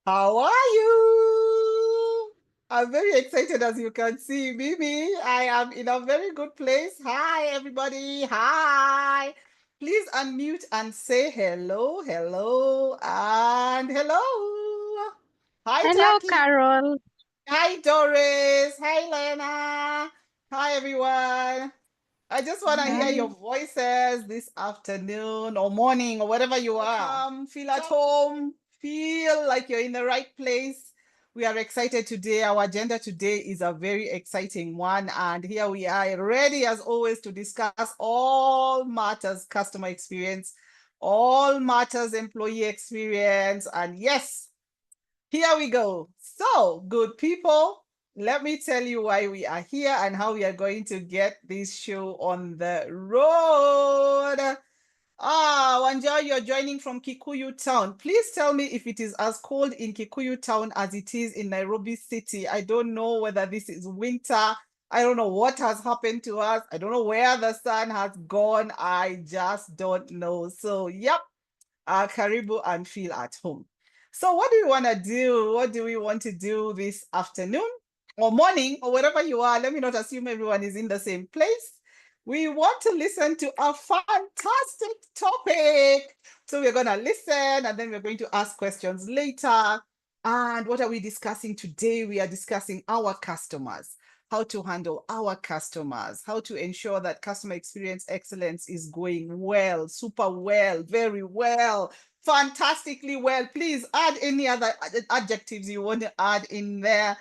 How are you? I'm very excited as you can see. Mimi, I am in a very good place. Hi, everybody. Hi. Please unmute and say hello, hello, and hello. Hi, Hello, Jackie. Carol. Hi, Doris. Hi, Lena. Hi, everyone. I just want to hear your Hi. voices this afternoon or morning or whatever you are. Feel at home, feel like you're in the right place. We are excited today. Our agenda today is a very exciting one. And here we are, ready as always to discuss all matters customer experience, all matters employee experience. And yes, here we go. So, good people, let me tell you why we are here and how we are going to get this show on the road. Wanja, you're joining from Kikuyu Town. Please tell me if it is as cold in Kikuyu Town as it is in Nairobi City. I don't know whether this is winter. I don't know what has happened to us. I don't know where the sun has gone. I just don't know. So, yep, Karibu and feel at home. So what do we want to do? What do we want to do this afternoon or morning or wherever you are? Let me not assume everyone is in the same place. We want to listen to a fantastic topic. So we're going to listen and then we're going to ask questions later. And what are we discussing today? We are discussing our customers, how to handle our customers, how to ensure that customer experience excellence is going well, super well, very well, fantastically well. Please add any other adjectives you want to add in there.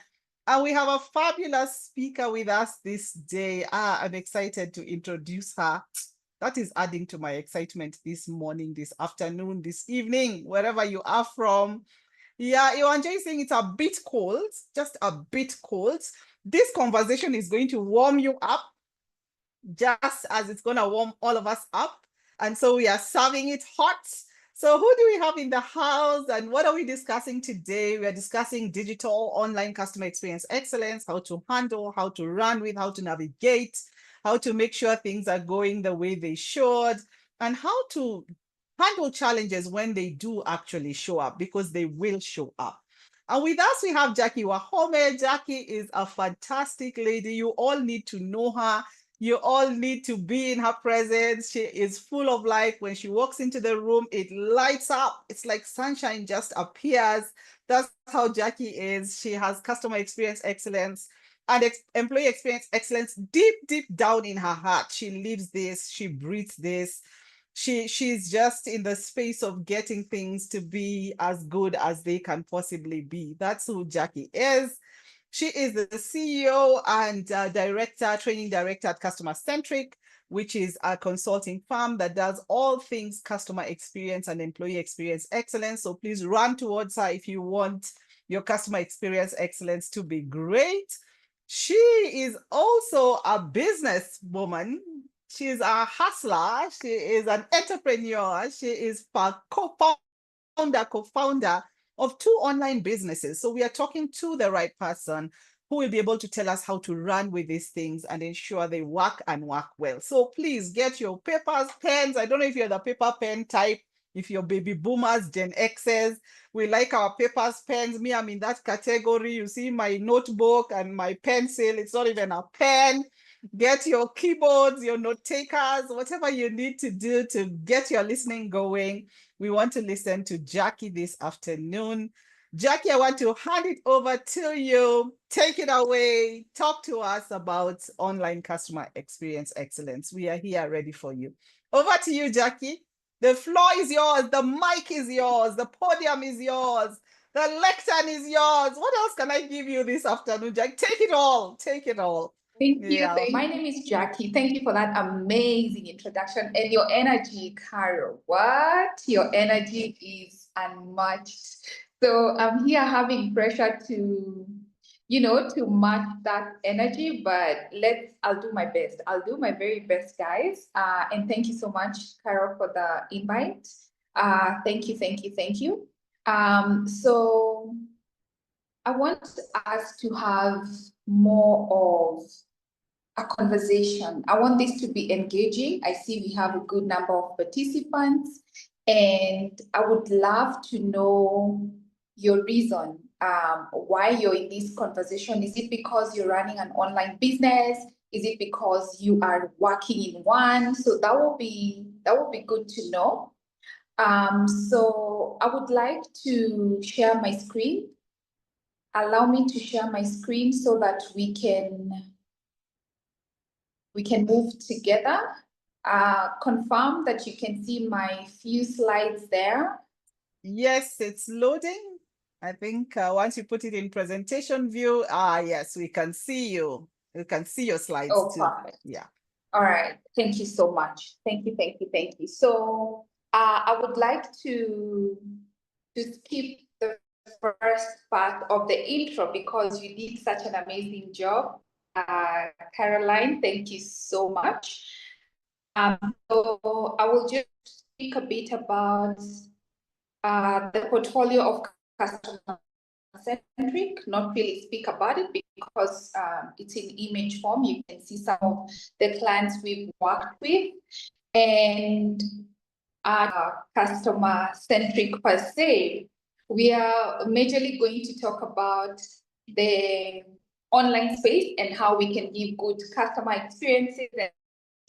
And we have a fabulous speaker with us this day. I'm excited to introduce her. That is adding to my excitement this morning, this afternoon, this evening, wherever you are from. Yeah, Iwanja is saying it's a bit cold, just a bit cold. This conversation is going to warm you up just as it's going to warm all of us up. And so we are serving it hot. So who do we have in the house and what are we discussing today? We are discussing digital online customer experience excellence, how to handle, how to run with, how to navigate, how to make sure things are going the way they should, and how to handle challenges when they do actually show up, because they will show up. And with us, we have Jackie Wahome. Jackie is a fantastic lady. You all need to know her. You all need to be in her presence. She is full of life. When she walks into the room, it lights up. It's like sunshine just appears. That's how Jackie is. She has customer experience excellence and employee experience excellence deep, deep down in her heart. She lives this, she breathes this. She's just in the space of getting things to be as good as they can possibly be. That's who Jackie is. She is the CEO and director, training director at Customer Centric, which is a consulting firm that does all things customer experience and employee experience excellence. So please run towards her if you want your customer experience excellence to be great. She is also a businesswoman. She's a hustler. She is an entrepreneur. She is co-founder of two online businesses. So we are talking to the right person who will be able to tell us how to run with these things and ensure they work and work well. So please get your papers, pens. I don't know if you're the paper pen type, if you're baby boomers, Gen X's. We like our papers, pens. Me, I'm in that category. You see my notebook and my pencil. It's not even a pen. Get your keyboards, your note takers, whatever you need to do to get your listening going. We want to listen to Jackie this afternoon. Jackie, I want to hand it over to you. Take it away. Talk to us about online customer experience excellence. We are here ready for you. Over to you, Jackie. The floor is yours. The mic is yours. The podium is yours. The lectern is yours. What else can I give you this afternoon, Jackie? Take it all. Take it all. Thank you. Yeah. My name is Jackie. Thank you for that amazing introduction and your energy, Carol. What? Your energy is unmatched. So I'm here having pressure to match that energy, but I'll do my best. I'll do my very best, guys. And thank you so much, Carol, for the invite. Thank you, thank you, thank you. So I want us to have more of a conversation. I want this to be engaging. I see we have a good number of participants, and I would love to know your reason why you're in this conversation. Is it because you're running an online business? Is it because you are working in one? So that will be good to know. So I would like to share my screen. Allow me to share my screen so that we can move together. Confirm that you can see my few slides there. Yes, it's loading. I think once you put it in presentation view, yes, we can see you. We can see your slides too. Perfect. Yeah. All right. Thank you so much. Thank you. So I would like to skip the first part of the intro because you did such an amazing job. Caroline, thank you so much. So I will just speak a bit about the portfolio of customer centric, not really speak about it because it's in image form. You can see some of the clients we've worked with, and customer centric per se. We are majorly going to talk about the online space and how we can give good customer experiences and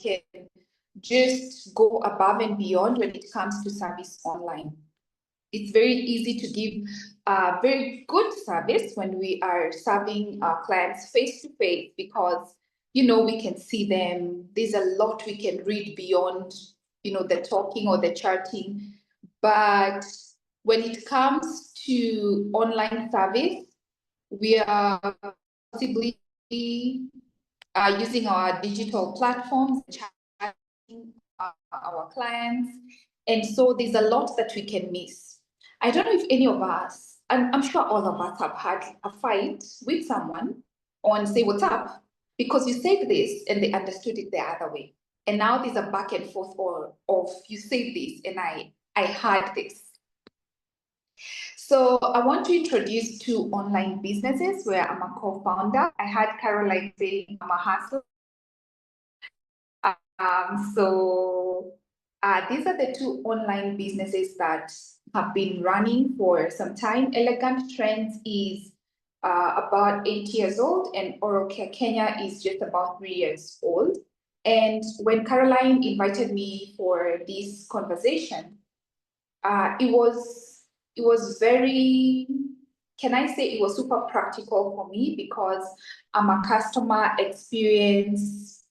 can just go above and beyond when it comes to service online. It's very easy to give very good service when we are serving our clients face to face because, you know, we can see them. There's a lot we can read beyond, you know, the talking or the chatting. But when it comes to online service, we are possibly using our digital platforms, chatting our clients. And so there's a lot that we can miss. I don't know if any of us, and I'm sure all of us have had a fight with someone on say what's up because you said this and they understood it the other way. And now there's a back and forth of you said this and I heard this. So I want to introduce two online businesses where I'm a co-founder. I had Caroline saying I'm a hustler. These are the two online businesses that have been running for some time. Elegant Trends is about 8 years old and Oral Care Kenya is just about 3 years old. And when Caroline invited me for this conversation, it was very, can I say it was super practical for me because I'm a customer experience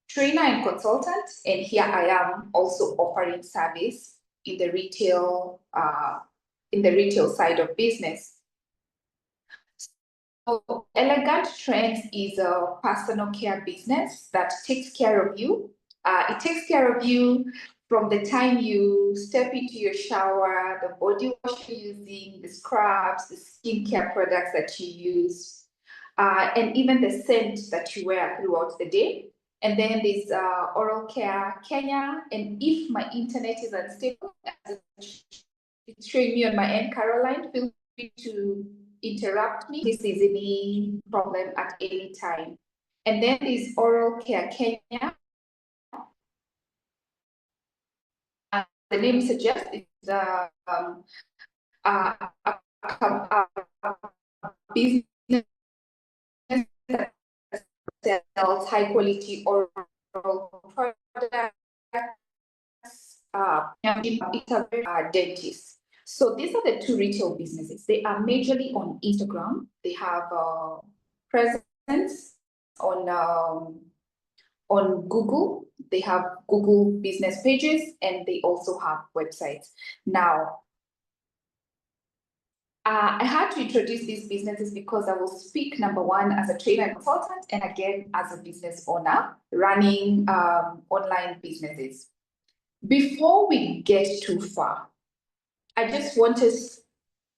trainer and consultant, and here I am also offering service in the retail side of business. So Elegant Trends is a personal care business that takes care of you. It takes care of you from the time you step into your shower, the body wash you're using, the scrubs, the skincare products that you use, and even the scent that you wear throughout the day. And then there's Oral Care Kenya. And if my internet is unstable, as it's showing me on my end, Caroline, feel free to interrupt me. This is any problem at any time. And then there's Oral Care Kenya. The name suggests it's a business that sells high quality oral products. It's a dentist. So these are the two retail businesses. They are majorly on Instagram. They have presence on Google. They have Google business pages and they also have websites. Now, I had to introduce these businesses because I will speak number one as a trainer and consultant and again as a business owner running online businesses. Before we get too far, I just want us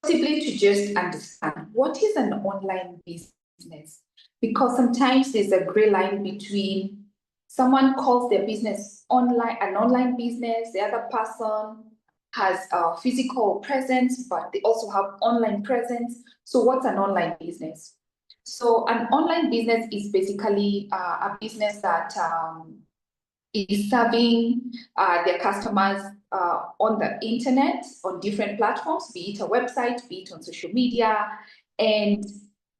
possibly to just understand what is an online business, because sometimes there's a gray line between someone calls their business online, an online business, the other person has a physical presence, but they also have online presence. So what's an online business? So an online business is basically a business that is serving their customers on the internet, on different platforms, be it a website, be it on social media. And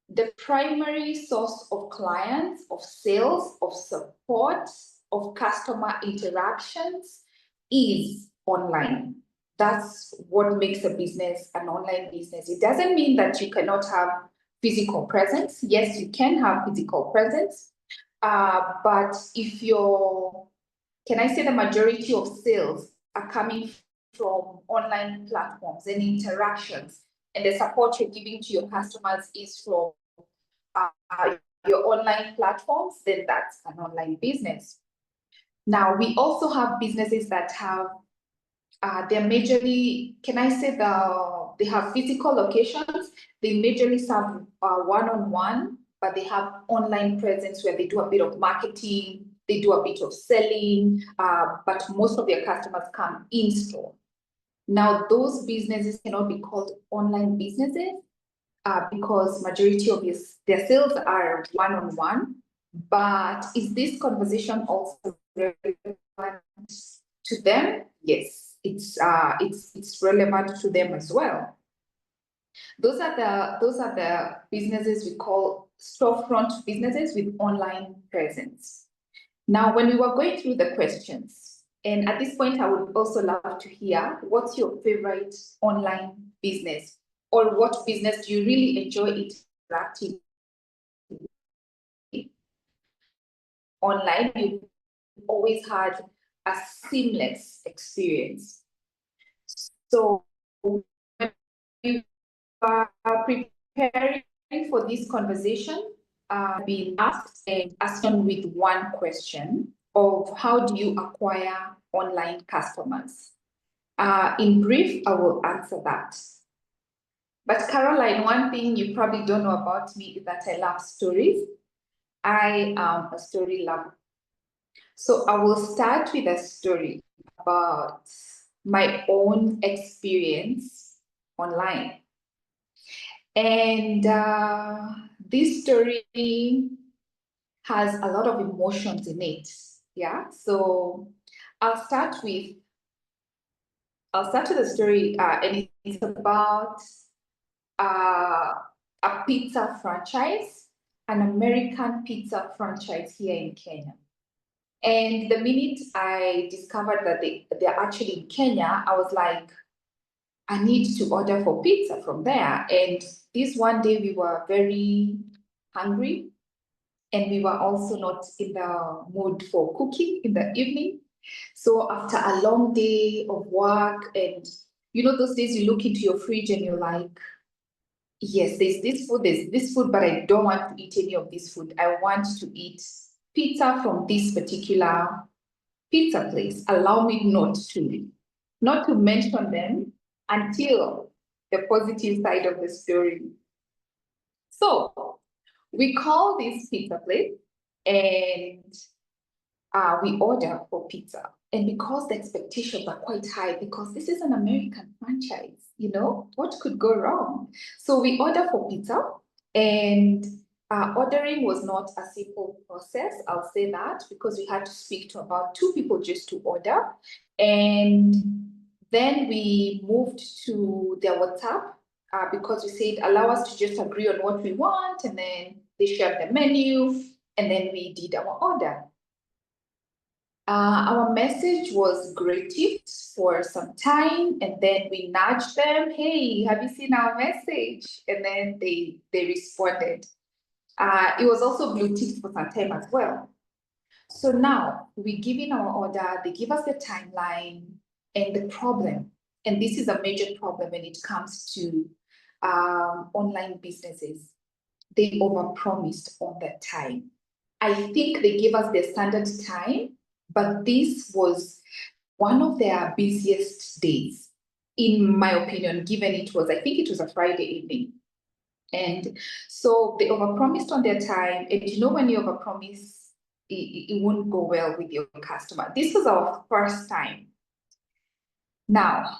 the primary source of clients, of sales, of support, of customer interactions is online. That's what makes a business an online business. It doesn't mean that you cannot have physical presence. Yes, you can have physical presence, but if you're, can I say the majority of sales are coming from online platforms and interactions, and the support you're giving to your customers is from your online platforms, then that's an online business. Now, we also have businesses that have, they're majorly, can I say they have physical locations, they majorly serve one-on-one, but they have online presence where they do a bit of marketing, they do a bit of selling, but most of their customers come in store. Now, those businesses cannot be called online businesses because majority of their sales are one-on-one. But is this conversation also relevant to them? Yes, it's relevant to them as well. Those are the businesses we call storefront businesses with online presence. Now, when we were going through the questions, and at this point, I would also love to hear what's your favorite online business, or what business do you really enjoy interacting online? You've always had a seamless experience. So when you are preparing for this conversation, being asked and answered with one question of how do you acquire online customers? In brief, I will answer that. But Caroline, one thing you probably don't know about me is that I love stories. I am a story lover. So I will start with a story about my own experience online. And this story has a lot of emotions in it. Yeah. So I'll start with the story, and it's about a pizza franchise, an American pizza franchise here in Kenya. And the minute I discovered that they're actually in Kenya, I was like, I need to order for pizza from there. And this one day we were very hungry, and we were also not in the mood for cooking in the evening. So after a long day of work, and you know, those days you look into your fridge and you're like, yes, there's this food, but I don't want to eat any of this food. I want to eat pizza from this particular pizza place. Allow me not to mention them until the positive side of the story. So we call this pizza place and we order for pizza. And because the expectations are quite high, because this is an American franchise, you know, what could go wrong? So we order for pizza, and ordering was not a simple process, I'll say that, because we had to speak to about 2 people just to order. And then we moved to their WhatsApp because we said, allow us to just agree on what we want. And then they shared the menu, and then we did our order. Our message was greeted for some time, and then we nudged them, hey, have you seen our message? And then they responded. It was also blue ticked for some time as well. So now we give in our order, they give us the timeline and the problem. And this is a major problem when it comes to online businesses. They overpromised on that time. I think they gave us their standard time, but this was one of their busiest days, in my opinion, given I think it was a Friday evening. And so they overpromised on their time. And you know, when you overpromise, it won't go well with your customer. This was our first time. Now,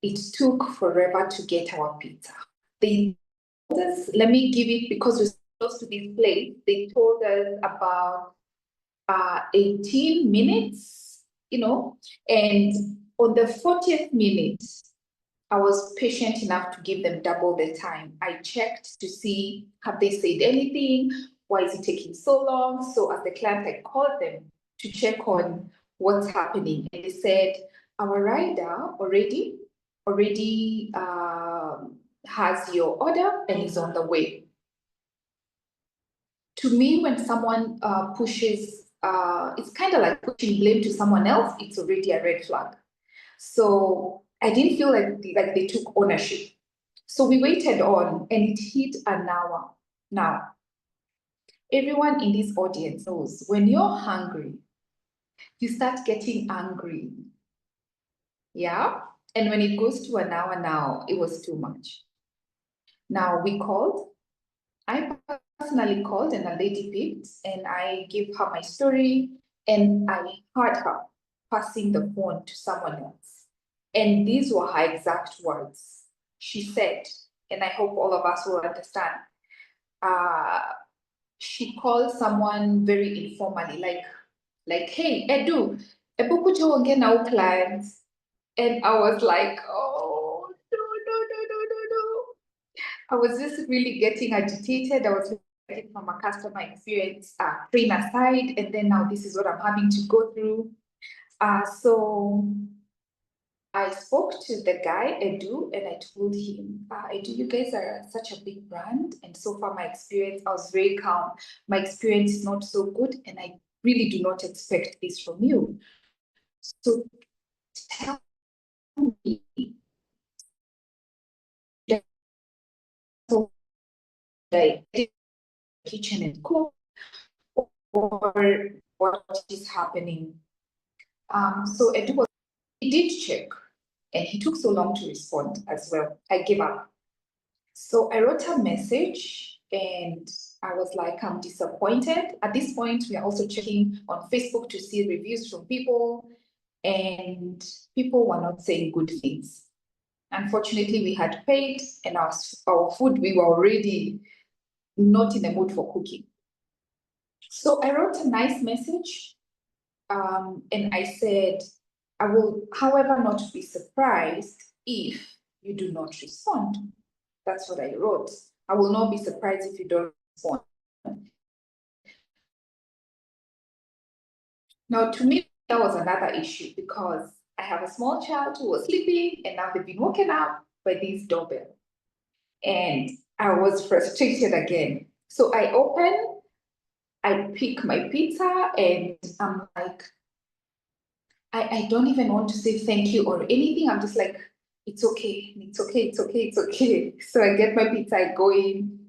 it took forever to get our pizza. They told us, let me give it, because we're close to this place, they told us about 18 minutes, you know, and on the 40th minute, I was patient enough to give them double the time. I checked to see, have they said anything? Why is it taking so long? So as the client, I called them to check on what's happening. And they said, our rider already has your order and is on the way. To me, when someone pushes, it's kind of like pushing blame to someone else, it's already a red flag. So I didn't feel like they took ownership. So we waited on and it hit an hour. Now, everyone in this audience knows when you're hungry, you start getting angry. Yeah? And when it goes to an hour now, it was too much. Now we called. I personally called and a lady picked and I gave her my story and I heard her passing the phone to someone else. And these were her exact words. She said, and I hope all of us will understand, she called someone very informally, like, hey, Edu, ebukuja onge na clients. And I was like, oh, no. I was just really getting agitated. I was getting from a customer experience trainer side, and then now this is what I'm having to go through. So I spoke to the guy, Edu, and I told him, Edu, you guys are such a big brand. And so far, my experience, I was very calm. My experience is not so good, and I really do not expect this from you. So tell me, so like kitchen and cook, or what is happening? So Edu he did check, and he took so long to respond as well. I gave up. So I wrote a message and I was like, I'm disappointed. At this point, we are also checking on Facebook to see reviews from people, and people were not saying good things. Unfortunately, we had paid and our food, we were already not in the mood for cooking. So I wrote a nice message and I said, I will, however, not be surprised if you do not respond. That's what I wrote. I will not be surprised if you don't respond. Now, to me, that was another issue because I have a small child who was sleeping and now they've been woken up by this doorbell. And I was frustrated again. So I open, I pick my pizza, and I'm like, I don't even want to say thank you or anything. I'm just like, it's okay, it's okay, it's okay, it's okay. So I get my pizza, I go in,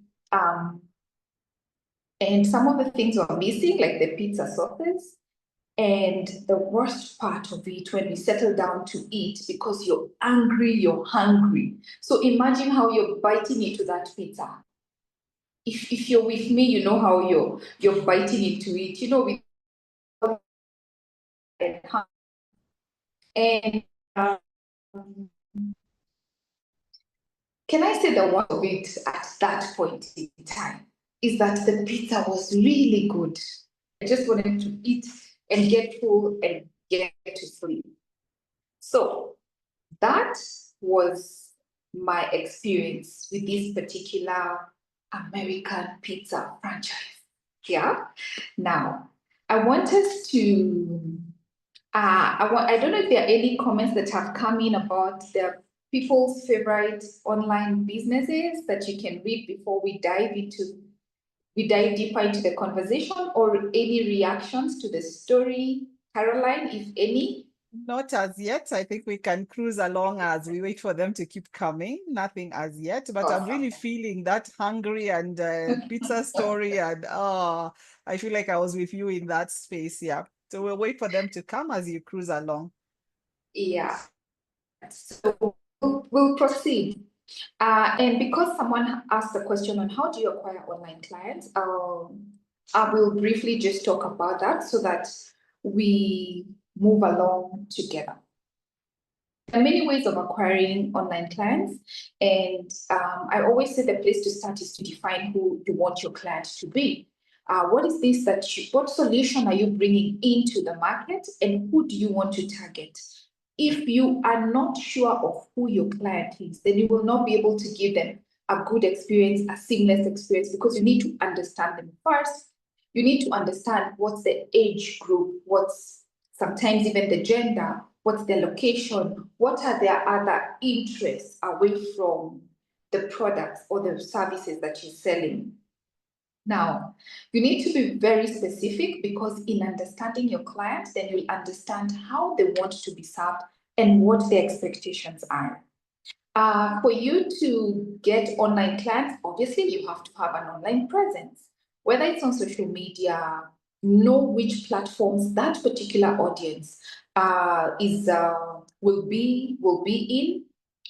and some of the things were missing, like the pizza sauces. And the worst part of it, when we settle down to eat, because you're angry, you're hungry. So imagine how you're biting into that pizza. If you're with me, you know how you're biting into it, you know, with and can I say the worst of it at that point in time is that the pizza was really good. I just wanted to eat and get full and get to sleep. So that was my experience with this particular American pizza franchise. Yeah. Now, I want us to, I don't know if there are any comments that have come in about the people's favorite online businesses that you can read before we dive deeper into the conversation, or any reactions to the story, Caroline, if any. Not as yet. I think we can cruise along as we wait for them to keep coming. Nothing as yet, but I'm really feeling that hungry and pizza story. And I feel like I was with you in that space. Yeah. So we'll wait for them to come as you cruise along. Yeah. So we'll proceed. And because someone asked the question on how do you acquire online clients, I will briefly just talk about that so that we move along together. There are many ways of acquiring online clients, and I always say the place to start is to define who you want your client to be. What is this what solution are you bringing into the market, and who do you want to target? If you are not sure of who your client is, then you will not be able to give them a good experience, a seamless experience, because you need to understand them first. You need to understand what's the age group, what's sometimes even the gender, what's their location, what are their other interests away from the products or the services that you're selling. Now, you need to be very specific, because in understanding your client, then you'll understand how they want to be served and what their expectations are. For you to get online clients, obviously you have to have an online presence, whether it's on social media. Know which platforms that particular audience will be in,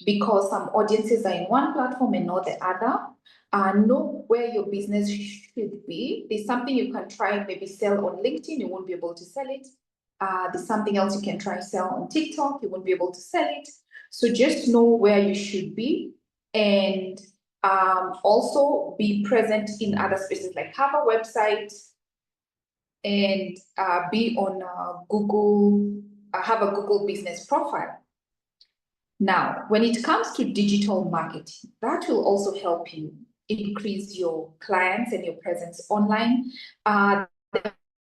because some audiences are in one platform and not the other. Know where your business should be. There's something you can try, maybe sell on LinkedIn, you won't be able to sell it. There's something else you can try sell on TikTok, you won't be able to sell it. So just know where you should be, and also be present in other spaces, like have a website and be on Google, have a Google business profile. Now, when it comes to digital marketing, that will also help you increase your clients and your presence online. The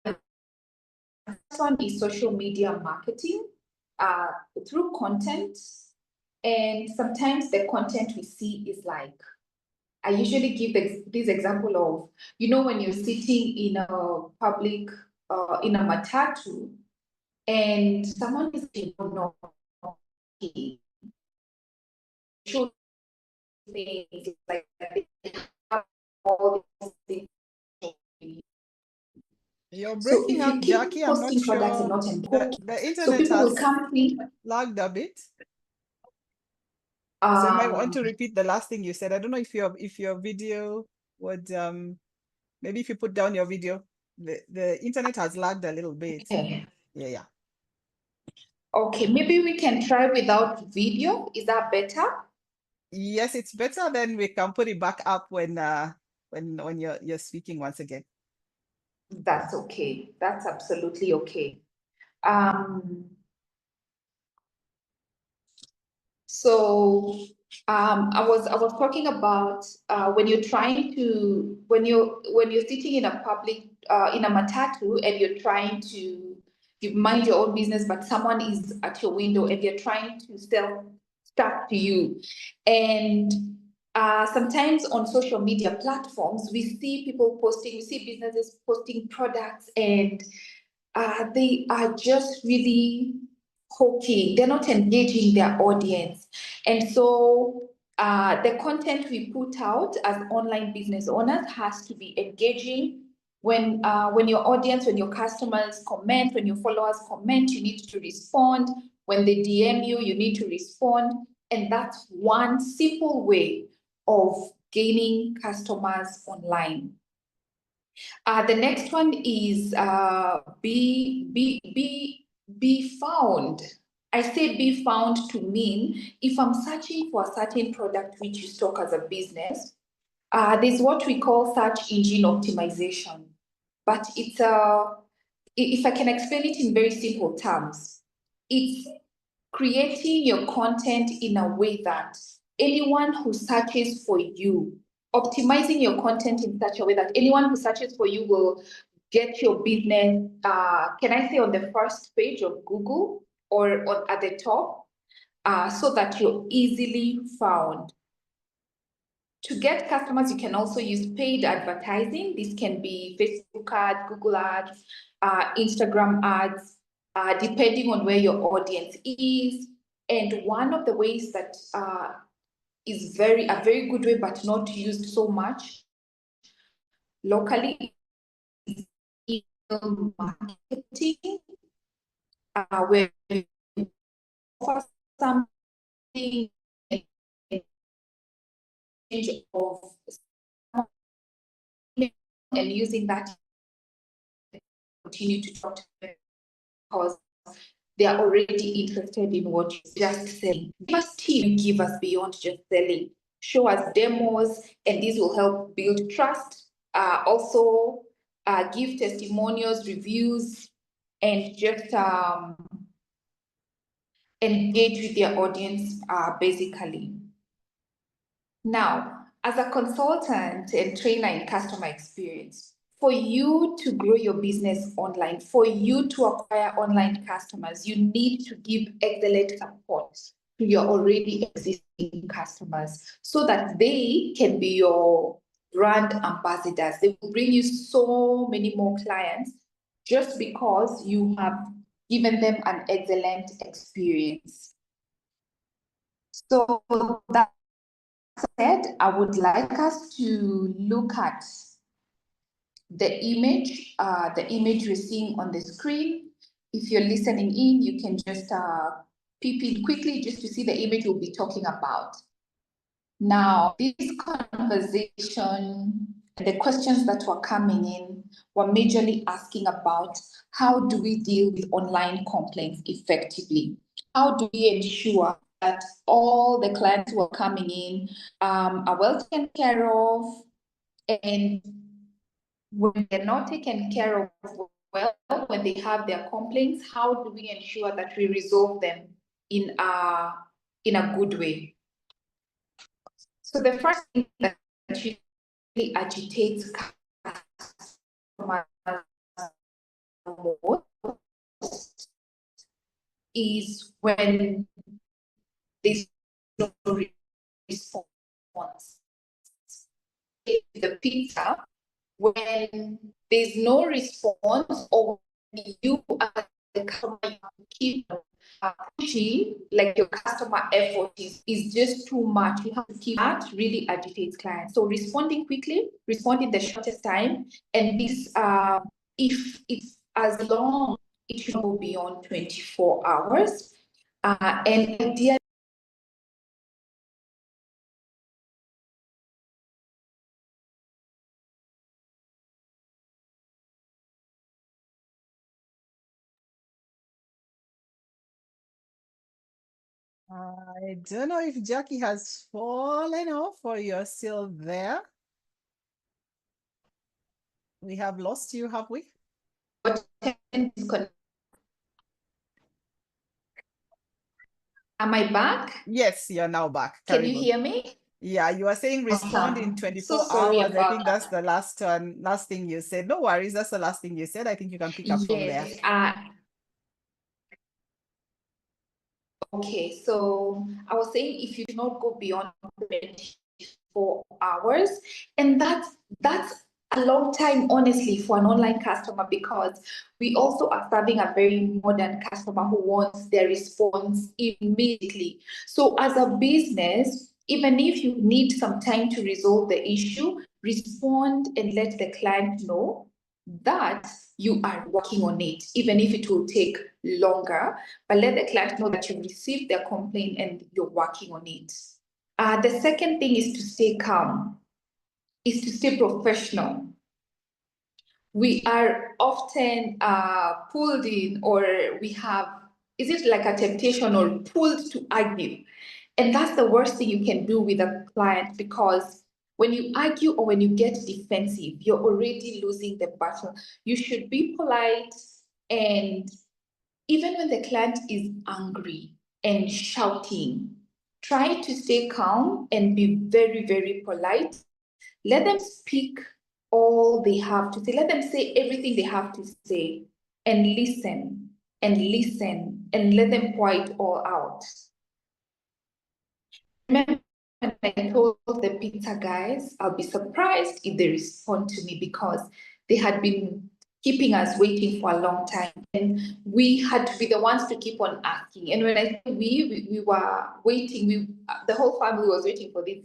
first one is social media marketing through content. And sometimes the content we see is like, I usually give this example of, when you're sitting in a public, in a matatu, and someone is things like all these things. You're So breaking if you up, keep Jackie. I'm not posting products and sure. not The so internet people will has come think. lagged a bit. So you might want to repeat the last thing you said. I don't know if your video would maybe if you put down your video. The internet has lagged a little bit. Okay. Yeah. Okay, maybe we can try without video. Is that better? Yes, it's better. Then we can put it back up when you're speaking once again. That's okay. That's absolutely okay. So I was talking about when you're sitting in a public in a matatu, and you're trying to mind your own business, but someone is at your window and you're trying to sell stuff to you. And sometimes on social media platforms, we see businesses posting products, and they are just really hawking. They're not engaging their audience. And so the content we put out as online business owners has to be engaging. When your customers comment, when your followers comment, you need to respond. When they DM you, you need to respond. And that's one simple way of gaining customers online. The next one is be found. I say be found to mean, if I'm searching for a certain product which you stock as a business, there's what we call search engine optimization. But it's if I can explain it in very simple terms, it's creating your content in a way that anyone who searches for you, optimizing your content in such a way that anyone who searches for you will get your business, can I say on the first page of Google or at the top, so that you're easily found. To get customers, you can also use paid advertising. This can be Facebook ads, Google ads, Instagram ads, depending on where your audience is. And one of the ways that is a very good way, but not used so much locally, is email marketing, where you offer something of and using that continue to talk to them, because they are already interested in what you're just selling. Give us tips, give us beyond just selling. Show us demos, and these will help build trust. Also, give testimonials, reviews, and just engage with their audience basically. Now, as a consultant and trainer in customer experience, for you to grow your business online, for you to acquire online customers, you need to give excellent support to your already existing customers so that they can be your brand ambassadors. They will bring you so many more clients just because you have given them an excellent experience. So that said, I would like us to look at the image you're seeing on the screen. If you're listening in, you can just peep in quickly just to see the image we'll be talking about. Now, this conversation, the questions that were coming in were majorly asking about how do we deal with online complaints effectively? How do we ensure that all the clients who are coming in are well taken care of, and when they're not taken care of well, when they have their complaints, how do we ensure that we resolve them in a good way? So the first thing that really agitates customers most is when there's no response. The pizza, when there's no response, or you as the customer keep pushing, like your customer effort is just too much. You have to keep that, really agitates clients. So responding quickly, respond in the shortest time, and this if it's as long, it should go beyond 24 hours. And ideally, I don't know if Jackie has fallen off or you're still there. We have lost you, have we? Am I back? Yes, you're now back. Can you hear me? Yeah, you are saying respond in 24 sorry hours. I about think that's the last thing you said. No worries, that's the last thing you said. I think you can pick up from there. Yes. Okay, so I was saying if you do not go beyond 24 hours, and that's a long time, honestly, for an online customer, because we also are serving a very modern customer who wants their response immediately. So as a business, even if you need some time to resolve the issue, respond and let the client know that you are working on it, even if it will take longer, but let the client know that you've received their complaint and you're working on it. The second thing is to stay calm, is to stay professional. We are often pulled in, or we have, is it like a temptation or pulled to argue? And that's the worst thing you can do with a client, because when you argue or when you get defensive, you're already losing the battle. You should be polite, and even when the client is angry and shouting, try to stay calm and be very, very polite. Let them speak all they have to say. Let them say everything they have to say, and listen and listen and let them pour it all out. Remember when I told the pizza guys, I'll be surprised if they respond to me, because they had been keeping us waiting for a long time, and we had to be the ones to keep on asking. And when I say we were waiting, the whole family was waiting for this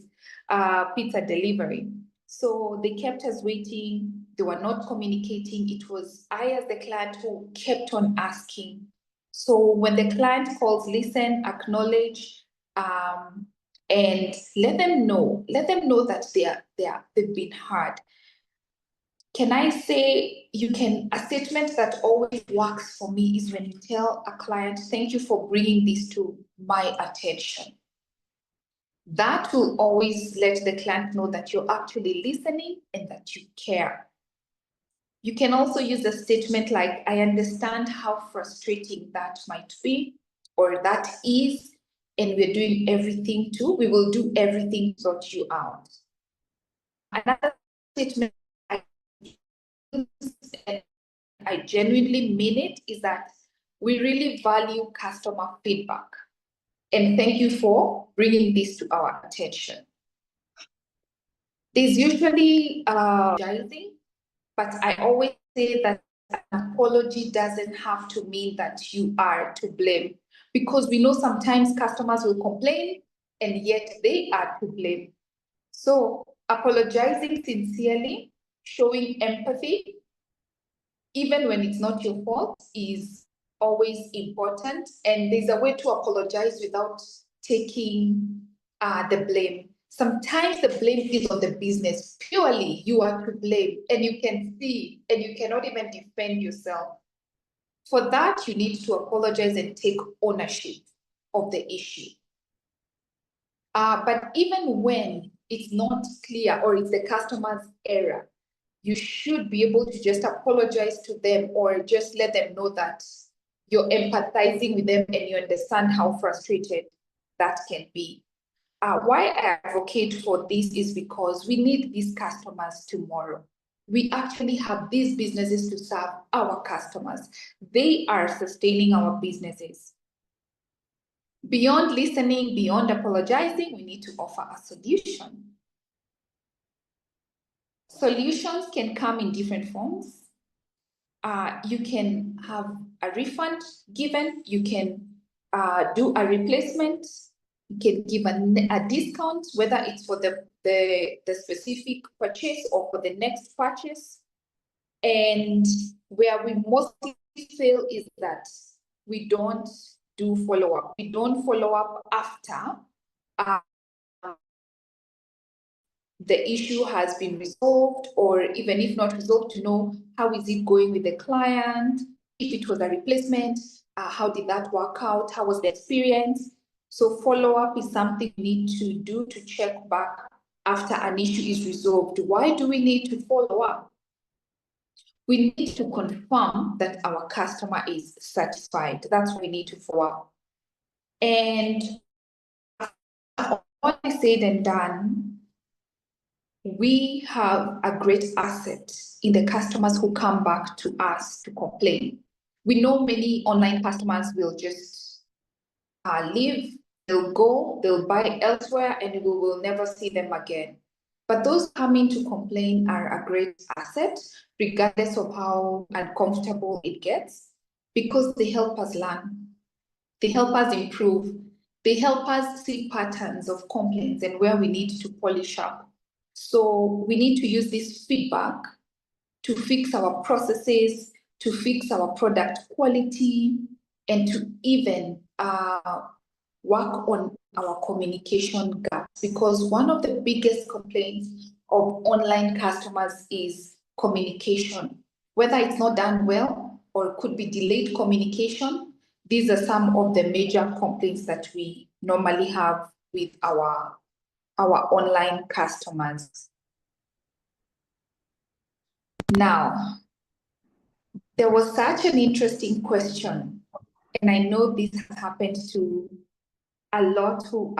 pizza delivery. So they kept us waiting. They were not communicating. It was I, as the client, who kept on asking. So when the client calls, listen, acknowledge, and let them know that they've been heard. Can I say a statement that always works for me is when you tell a client, thank you for bringing this to my attention. That will always let the client know that you're actually listening and that you care. You can also use a statement like, I understand how frustrating that might be or that is, and we will do everything to sort you out. Another statement I use, and I genuinely mean it, is that we really value customer feedback. And thank you for bringing this to our attention. There's usually apologizing, but I always say that an apology doesn't have to mean that you are to blame, because we know sometimes customers will complain and yet they are to blame. So apologizing sincerely, showing empathy, even when it's not your fault, is always important. And there's a way to apologize without taking the blame. Sometimes the blame is on the business. Purely you are to blame, and you can see, and you cannot even defend yourself. For that, you need to apologize and take ownership of the issue. But even when it's not clear or it's the customer's error, you should be able to just apologize to them or just let them know that you're empathizing with them and you understand how frustrated that can be. Why I advocate for this is because we need these customers tomorrow. We actually have these businesses to serve our customers. They are sustaining our businesses. Beyond listening, beyond apologizing, we need to offer a solution. Solutions can come in different forms. You can have a refund given, you can do a replacement, you can give a discount, whether it's for the specific purchase or for the next purchase. And where we mostly fail is that we don't do follow-up. We don't follow up after the issue has been resolved, or even if not resolved, to know how is it going with the client. If it was a replacement, how did that work out? How was the experience? So follow-up is something we need to do to check back after an issue is resolved. Why do we need to follow up? We need to confirm that our customer is satisfied. That's what we need to follow up. And all is said and done, we have a great asset in the customers who come back to us to complain. We know many online customers will just leave, they'll go, they'll buy elsewhere, and we will never see them again. But those coming to complain are a great asset, regardless of how uncomfortable it gets, because they help us learn, they help us improve, they help us see patterns of complaints and where we need to polish up. So we need to use this feedback to fix our processes, to fix our product quality, and to even work on our communication gaps. Because one of the biggest complaints of online customers is communication. Whether it's not done well or could be delayed communication, these are some of the major complaints that we normally have with our online customers. Now, there was such an interesting question, and I know this has happened to a lot of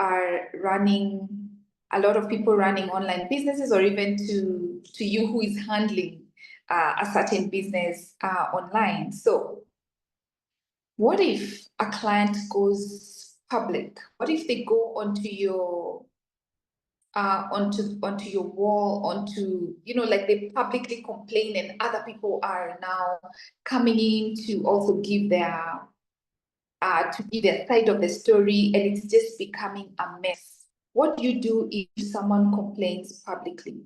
people running online businesses, or even to you who is handling a certain business online. So what if a client goes public? What if they go onto your wall, like they publicly complain, and other people are now coming in to also give their side of the story, and it's just becoming a mess? What do you do if someone complains publicly?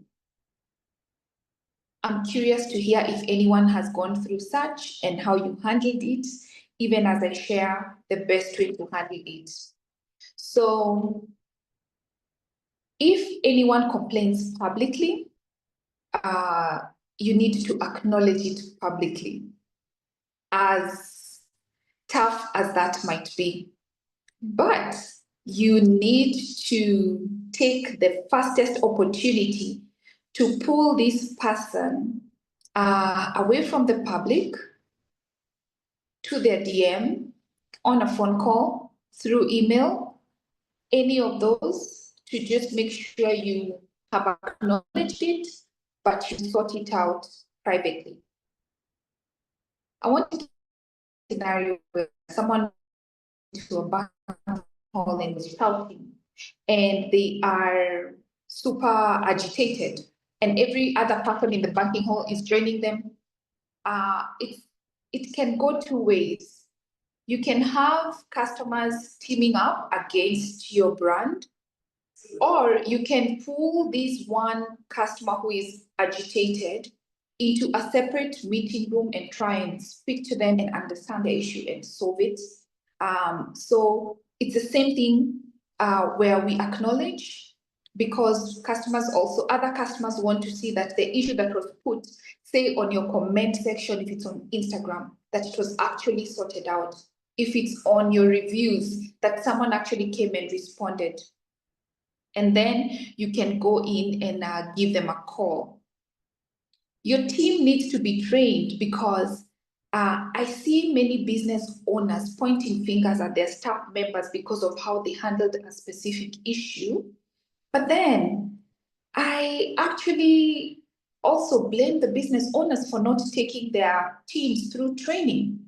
I'm curious to hear if anyone has gone through such and how you handled it, even as I share the best way to handle it. So if anyone complains publicly, you need to acknowledge it publicly, as tough as that might be. But you need to take the fastest opportunity to pull this person away from the public, to their DM, on a phone call, through email, any of those, to just make sure you have acknowledged it, but you sort it out privately. I want a scenario where someone to a bank hall and is shouting, and they are super agitated, and every other person in the banking hall is joining them. It can go two ways. You can have customers teaming up against your brand, or you can pull this one customer who is agitated into a separate meeting room and try and speak to them and understand the issue and solve it. So it's the same thing where we acknowledge, because other customers want to see that the issue that was put, say on your comment section, if it's on Instagram, that it was actually sorted out. If it's on your reviews, that someone actually came and responded. And then you can go in and give them a call. Your team needs to be trained, because I see many business owners pointing fingers at their staff members because of how they handled a specific issue. But then I actually also blame the business owners for not taking their teams through training,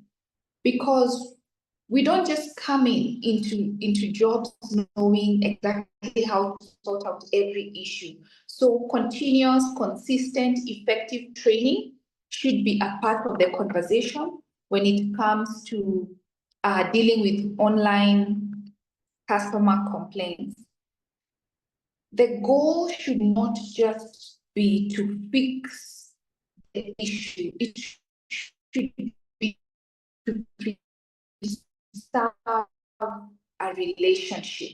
because we don't just come into jobs knowing exactly how to sort out every issue. So continuous, consistent, effective training should be a part of the conversation when it comes to dealing with online customer complaints. The goal should not just be to fix the issue, it should be to preserve a relationship,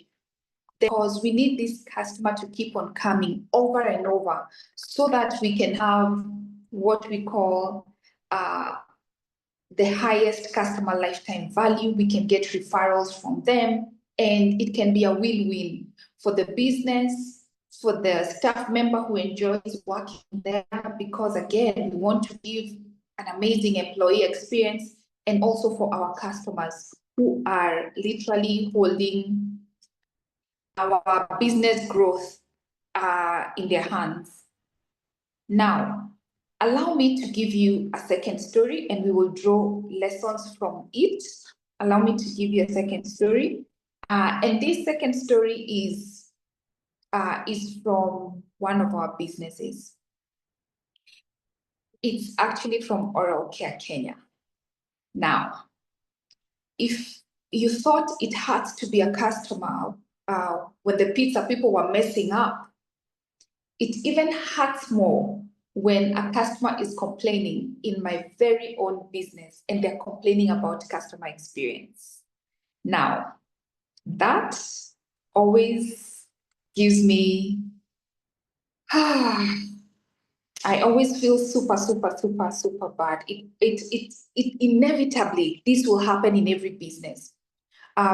because we need this customer to keep on coming over and over, so that we can have what we call the highest customer lifetime value. We can get referrals from them, and it can be a win-win for the business, for the staff member who enjoys working there, because again, we want to give an amazing employee experience, and also for our customers who are literally holding our business growth in their hands. Now, allow me to give you a second story, and we will draw lessons from it. Allow me to give you a second story. And this second story is from one of our businesses. It's actually from Oral Care Kenya. Now, if you thought it had to be a customer when the pizza people were messing up, it even hurts more when a customer is complaining in my very own business and they're complaining about customer experience. Now, that always gives me, I always feel super, super, super, super bad. It inevitably, this will happen in every business.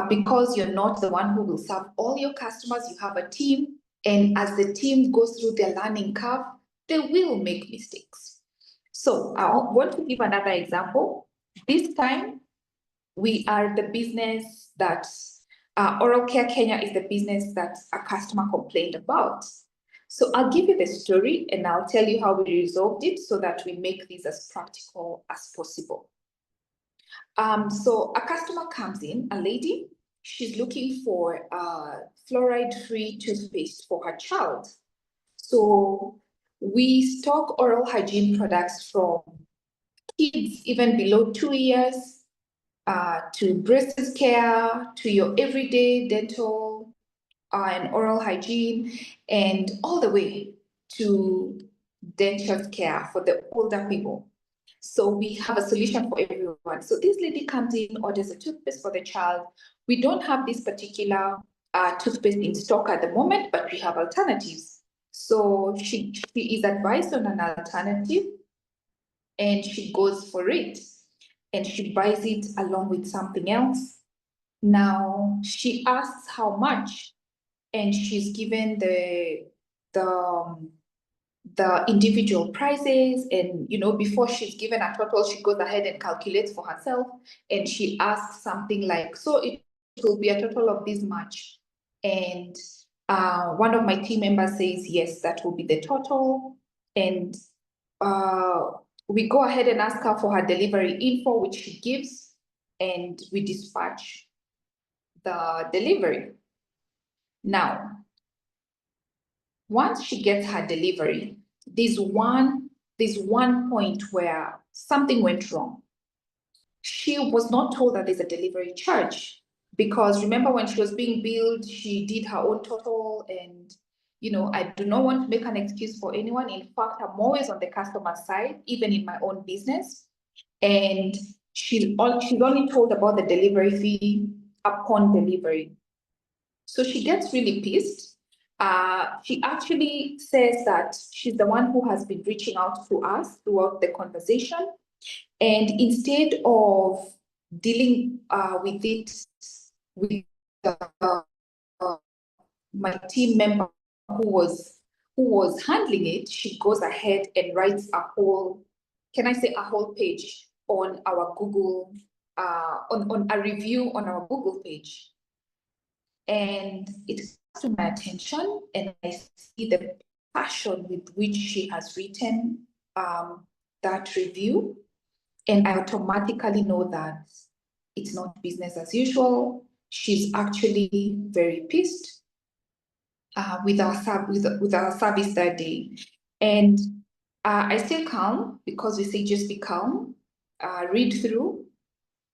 Because you're not the one who will serve all your customers, you have a team, and as the team goes through their learning curve, they will make mistakes. So I want to give another example. This time, we are the business that, Oral Care Kenya is the business that a customer complained about. So I'll give you the story and I'll tell you how we resolved it, so that we make this as practical as possible. So a customer comes in, a lady, she's looking for fluoride-free toothpaste for her child. So we stock oral hygiene products from kids even below 2 years, to breast care, to your everyday dental and oral hygiene, and all the way to dental care for the older people. So we have a solution for everyone. So this lady comes in, orders a toothpaste for the child. We don't have this particular toothpaste in stock at the moment, but we have alternatives. So she is advised on an alternative, and she goes for it, and she buys it along with something else. Now she asks how much, and she's given the the individual prices, and before she's given a total, she goes ahead and calculates for herself, and she asks something like, so it will be a total of this much. And one of my team members says, yes, that will be the total. And we go ahead and ask her for her delivery info, which she gives, and we dispatch the delivery. Now, once she gets her delivery, there's one point where something went wrong. She was not told that there's a delivery charge, because remember, when she was being billed, she did her own total. And I do not want to make an excuse for anyone. In fact, I'm always on the customer side, even in my own business. And she's only told about the delivery fee upon delivery. So she gets really pissed. She actually says that she's the one who has been reaching out to us throughout the conversation. And instead of dealing with it with my team member who was handling it, she goes ahead and writes a whole page on our Google, on a review on our Google page. And it comes to my attention, and I see the passion with which she has written that review. And I automatically know that it's not business as usual. She's actually very pissed with our service that day. And I stay calm, because we say just be calm, read through.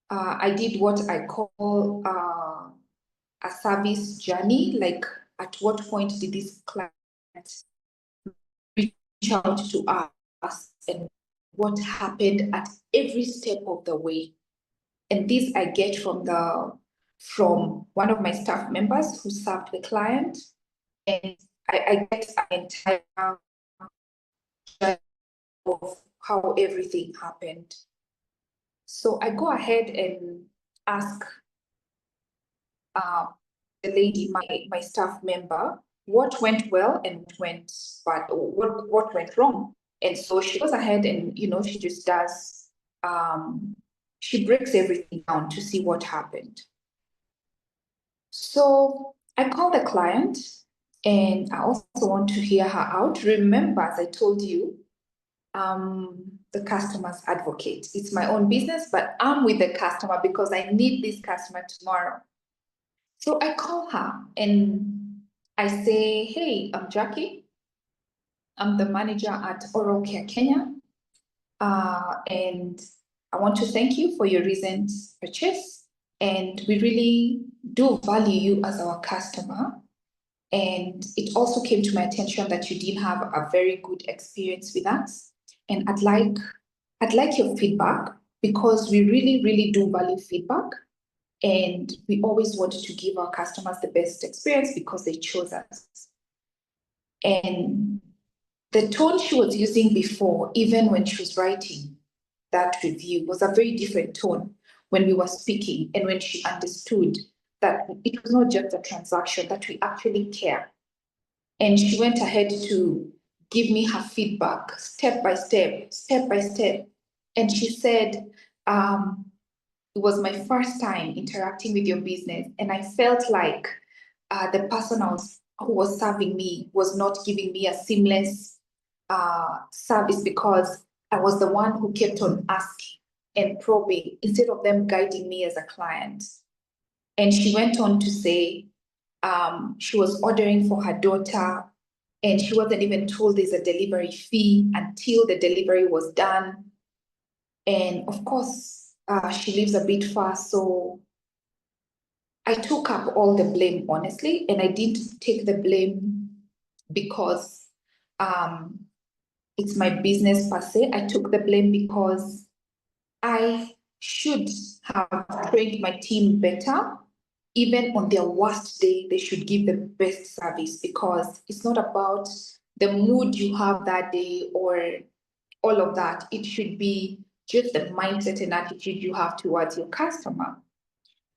I did what I call a service journey, like at what point did this client reach out to us, and what happened at every step of the way. And this I get from one of my staff members who served the client. And I get an entire journey of how everything happened. So I go ahead and ask the lady, my staff member, what went well and what went bad, what went wrong. And so she goes ahead and she just does she breaks everything down to see what happened. So I call the client, and I also want to hear her out. Remember, as I told you, the customer's advocate. It's my own business, but I'm with the customer because I need this customer tomorrow. So I call her and I say, hey, I'm Jackie. I'm the manager at Oral Care Kenya. And I want to thank you for your recent purchase. And we really do value you as our customer. And it also came to my attention that you didn't have a very good experience with us. And I'd like your feedback, because we really, really do value feedback. And we always want to give our customers the best experience because they chose us. And the tone she was using before, even when she was writing that review, was a very different tone when we were speaking, and when she understood that it was not just a transaction, that we actually care. And she went ahead to give me her feedback step by step. And she said, it was my first time interacting with your business, and I felt like the person who was serving me was not giving me a seamless service, because I was the one who kept on asking and probing instead of them guiding me as a client. And she went on to say she was ordering for her daughter, and she wasn't even told there's a delivery fee until the delivery was done. And of course, she lives a bit far, so I took up all the blame, honestly, and I didn't take the blame because it's my business per se. I took the blame because I should have trained my team better. Even on their worst day, they should give the best service, because it's not about the mood you have that day or all of that. It should be just the mindset and attitude you have towards your customer.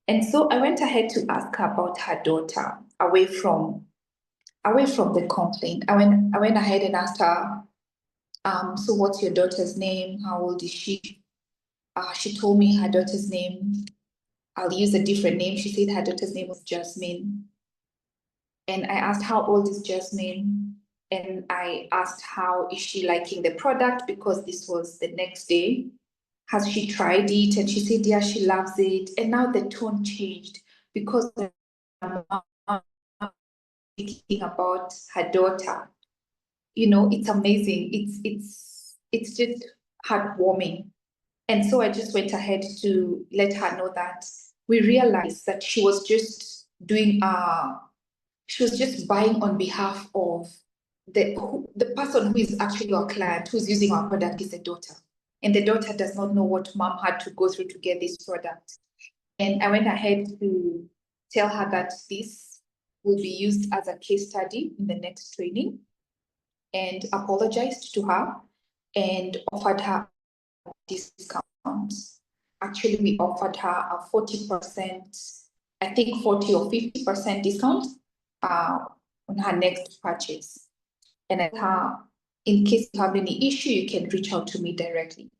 And so I went ahead to ask her about her daughter, away from the complaint. I went ahead and asked her So what's your daughter's name? How old is she? She told me her daughter's name. I'll use a different name. She said her daughter's name was Jasmine. And I asked, how old is Jasmine? And I asked, how is she liking the product? Because this was the next day. Has she tried it? And she said, yeah, she loves it. And now the tone changed because I'm thinking about her daughter. You know, it's amazing. It's just heartwarming. And so I just went ahead to let her know that we realized that she was just buying on behalf of the person who is actually our client, who's using our product, is the daughter. And the daughter does not know what mom had to go through to get this product. And I went ahead to tell her that this will be used as a case study in the next training, and apologized to her and offered her discount. Actually, we offered her a 40%, I think 40 or 50% discount on her next purchase. And I told her, in case you have any issue, you can reach out to me directly.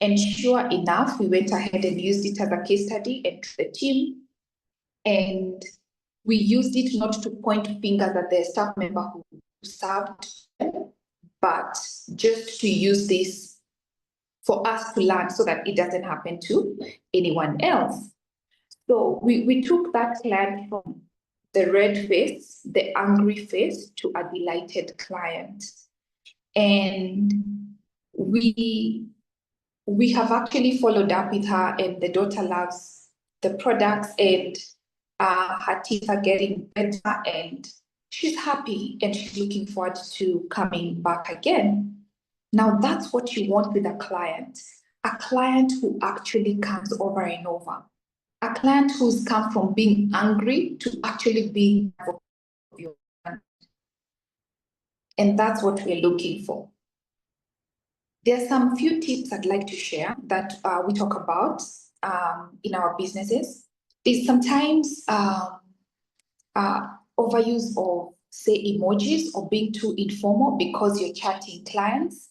And sure enough, we went ahead and used it as a case study and the team. And we used it not to point fingers at the staff member who served them, but just to use this for us to learn so that it doesn't happen to anyone else. So we took that client from the red face, the angry face, to a delighted client. And we have actually followed up with her, and the daughter loves the products, and her teeth are getting better, and she's happy, and she's looking forward to coming back again. Now, that's what you want with a client who actually comes over and over, a client who's come from being angry to actually being of your brand. And that's what we're looking for. There are some few tips I'd like to share that we talk about in our businesses. There's sometimes overuse of, say, emojis or being too informal because you're chatting clients.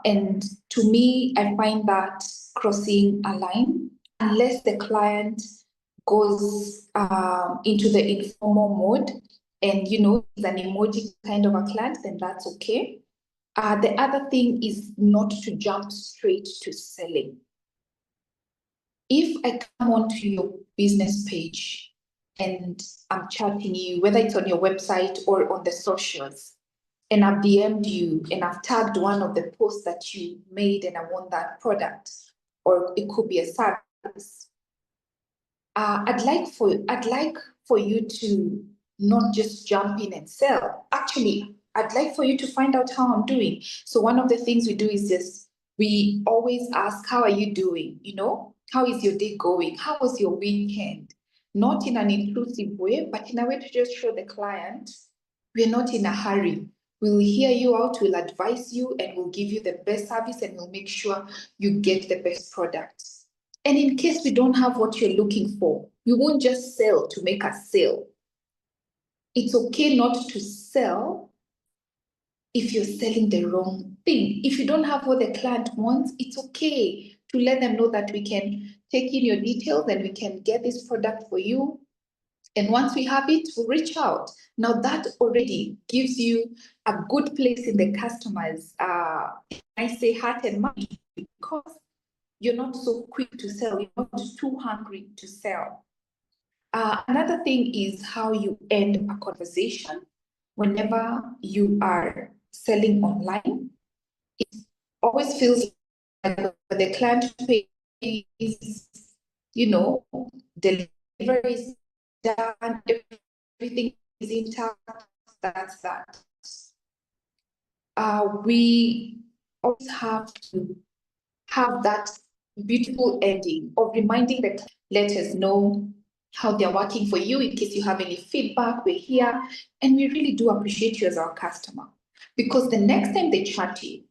And to me, I find that crossing a line, unless the client goes into the informal mode and, you know, is an emoji kind of a client, then that's okay. The other thing is not to jump straight to selling. If I come onto your business page and I'm chatting you, whether it's on your website or on the socials, and I've DM'd you and I've tagged one of the posts that you made and I want that product, or it could be a service, I'd like for you to not just jump in and sell. Actually, I'd like for you to find out how I'm doing. So one of the things we do is this: we always ask, how are you doing? You know, how is your day going? How was your weekend? Not in an intrusive way, but in a way to just show the client we're not in a hurry. We'll hear you out, we'll advise you, and we'll give you the best service, and we'll make sure you get the best product. And in case we don't have what you're looking for, we won't just sell to make a sale. It's okay not to sell if you're selling the wrong thing. If you don't have what the client wants, it's okay to let them know that we can take in your details and we can get this product for you. And once we have it, we'll reach out. Now that already gives you a good place in the customers, I say heart and mind, because you're not so quick to sell, you're not too hungry to sell. Another thing is how you end a conversation whenever you are selling online. It always feels like the client pays, you know, delivery is done, everything is intact, that's that. We always have to have that beautiful ending of reminding the let us know how they're working for you. In case you have any feedback, we're here. And we really do appreciate you as our customer, because the next time they chat you,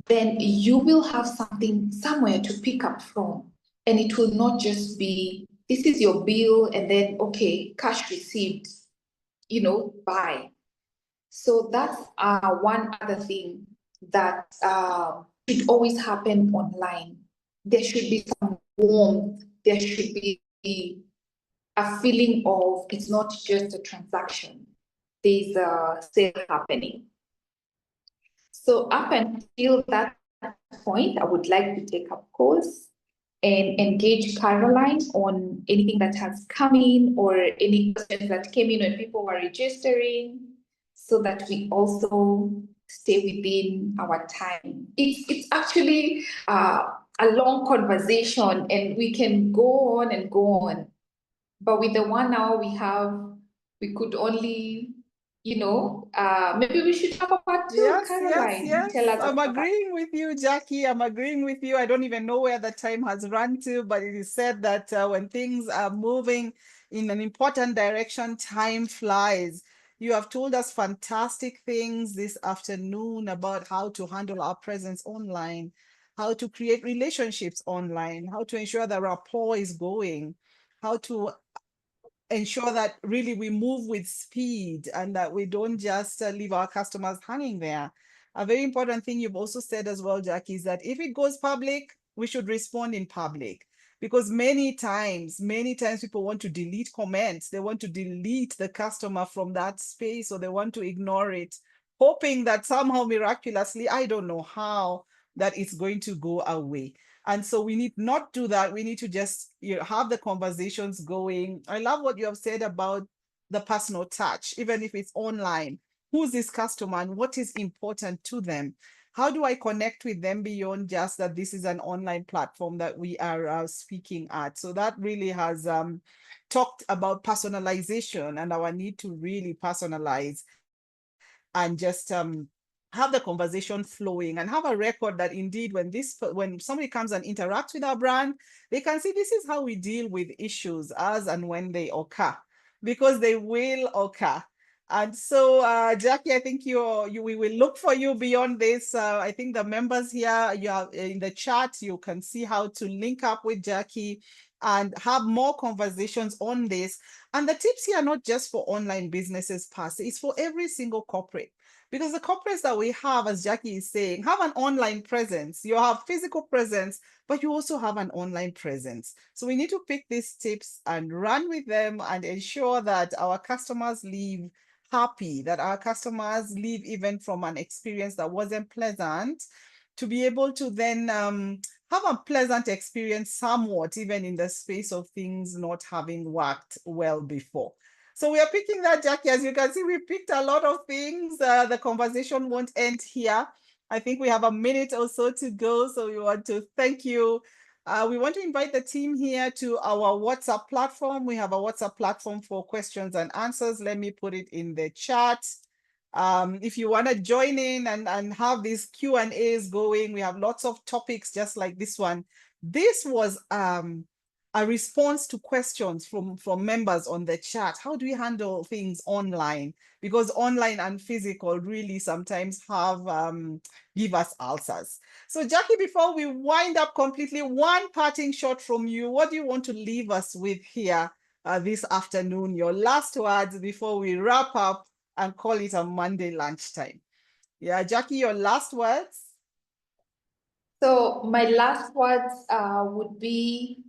then you will have something somewhere to pick up from. And it will not just be, this is your bill, and then, okay, cash received, you know, bye. So that's one other thing that should always happen online. There should be some warmth. There should be a feeling of it's not just a transaction. There's a sale happening. So up until that point, I would like to take up course and engage Caroline on anything that has come in or any questions that came in when people were registering, so that we also stay within our time. It's actually a long conversation, and we can go on and go on. But with the 1 hour we have, we could only, maybe we should have a part two. Yes, yes, Caroline, yes. tell us I'm about. agreeing with you, Jackie. I'm agreeing with you. I don't even know where the time has run to, but it is said that when things are moving in an important direction, time flies. You have told us fantastic things this afternoon about how to handle our presence online, how to create relationships online, how to ensure that rapport is going, how to ensure that really we move with speed and that we don't just leave our customers hanging there. A very important thing you've also said as well, Jackie, is that if it goes public, we should respond in public. Because many times people want to delete comments, they want to delete the customer from that space, or they want to ignore it, hoping that somehow miraculously, I don't know how, that it's going to go away. And so we need not do that. We need to just have the conversations going. I love what you have said about the personal touch, even if it's online. Who's this customer and what is important to them? How do I connect with them beyond just that this is an online platform that we are speaking at? So that really has talked about personalization and our need to really personalize and just have the conversation flowing and have a record that indeed when somebody comes and interacts with our brand, they can see this is how we deal with issues as and when they occur, because they will occur. And so, Jackie, I think we will look for you beyond this. I think the members here, you are in the chat, you can see how to link up with Jackie and have more conversations on this. And the tips here are not just for online businesses per se, it's for every single corporate. Because the corporates that we have, as Jackie is saying, have an online presence. You have physical presence, but you also have an online presence. So we need to pick these tips and run with them and ensure that our customers leave happy, that our customers leave even from an experience that wasn't pleasant, to be able to then have a pleasant experience somewhat, even in the space of things not having worked well before. So we are picking that, Jackie. As you can see, we picked a lot of things. The conversation won't end here. I think we have a minute or so to go. So we want to thank you. We want to invite the team here to our WhatsApp platform. We have a WhatsApp platform for questions and answers. Let me put it in the chat. If you want to join in and have these Q&As going, we have lots of topics just like this one. This was a response to questions from members on the chat. How do we handle things online? Because online and physical really sometimes have give us ulcers. So Jackie, before we wind up completely, one parting shot from you. What do you want to leave us with here this afternoon? Your last words before we wrap up and call it a Monday lunchtime. Yeah, Jackie, your last words? So my last words would be,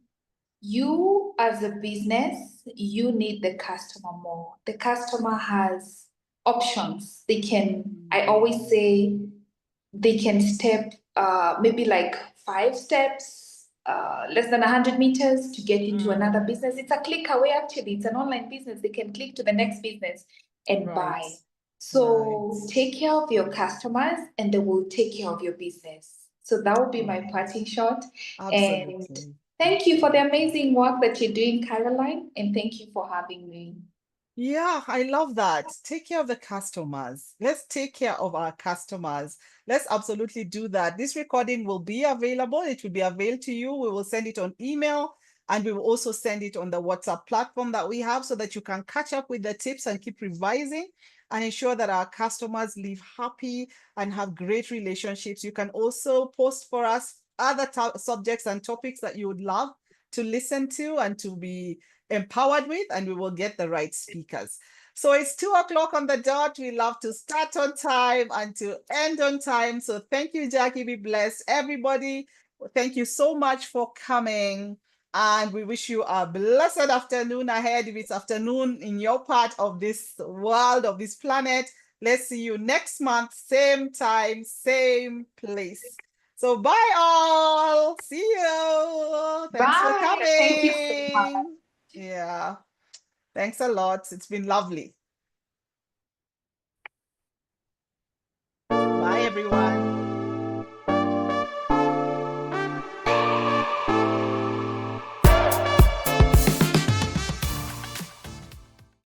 you as a business, you need the customer more. The customer has options. They can, I always say, they can step maybe like 5 steps, less than 100 meters to get into another business. It's a click away, actually. It's an online business. They can click to the next business and buy. So take care of your customers and they will take care of your business. So that would be my parting shot. And Absolutely. thank you for the amazing work that you're doing, Caroline. And thank you for having me. Yeah, I love that. Take care of the customers. Let's take care of our customers. Let's absolutely do that. This recording will be available. It will be available to you. We will send it on email and we will also send it on the WhatsApp platform that we have so that you can catch up with the tips and keep revising and ensure that our customers live happy and have great relationships. You can also post for us other subjects and topics that you would love to listen to and to be empowered with, and we will get the right speakers. So it's 2 o'clock on the dot. We love to start on time and to end on time. So thank you, Jackie. Be blessed, everybody. Thank you so much for coming. And we wish you a blessed afternoon ahead. If it's afternoon in your part of this world, of this planet, let's see you next month, same time, same place. So bye all. See you. Thanks for Bye. Thank you so much. coming. Yeah. Thanks a lot. It's been lovely. Bye, everyone.